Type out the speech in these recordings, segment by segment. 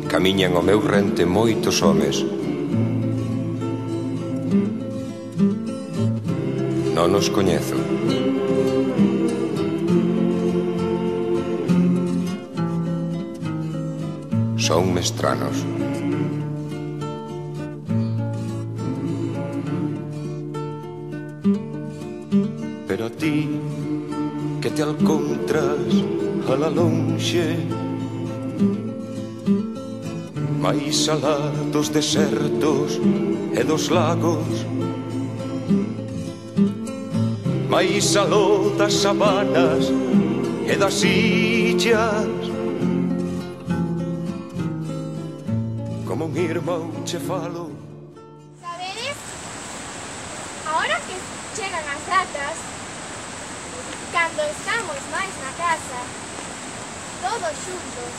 Camiñan ao meu rente moitos homes. Non os coñezo. Son mestranos. Pero a ti, que te alcontras a la lonxe, máis alá dos desertos e dos lagos, máis aló das sabanas e das illas, como un irmão che falo. Sabedes? Ahora que chegan as datas, cando estamos máis na casa, todos xuntos,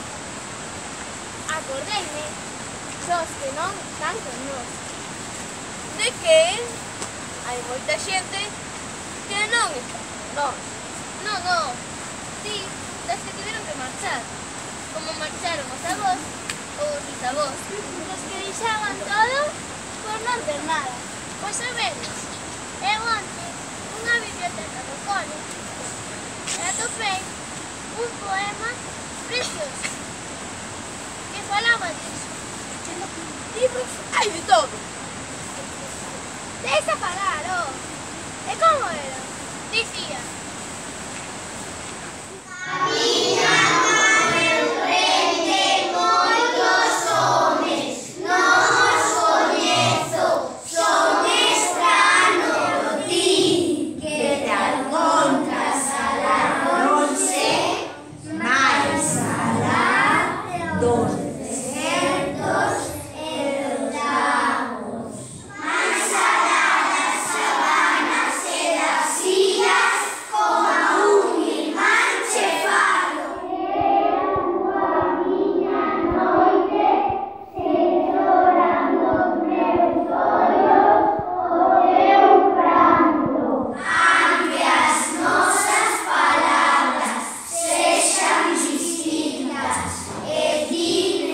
acordeime dos que non están con nós, de que hai moita xente que non está con nós. Non, sí, das que tiveron que marchar, como marcharon os avós ou os bisavós, os que deixaban todo por non ter nada. Pois sabedes, eu antes unha biblioteca do cole e atopei un poema precioso que falaba disso. Libros hai de todo. Deixa falar, oh. E como era? Dicía: Distintas e dignas.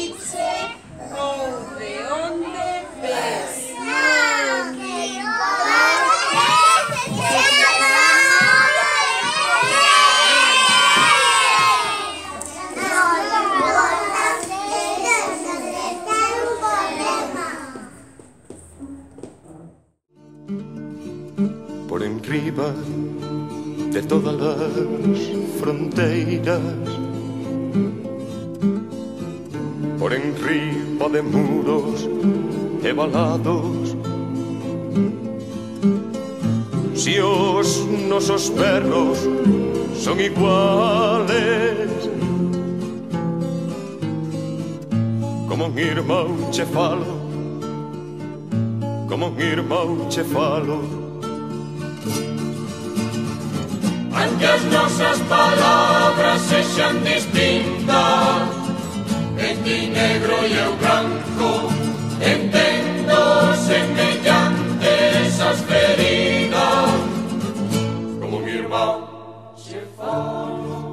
dice, no de onde ves. Por enriba de todas las fronteiras, por enriba de muros e valados, si os nosos perros son iguales, como un irmão che falo, como un irmão che falo. Aunque as nosas palabras sexan distintas, en ti negro e eu branco, entendo semellantes as feridas, como un irmão che falo.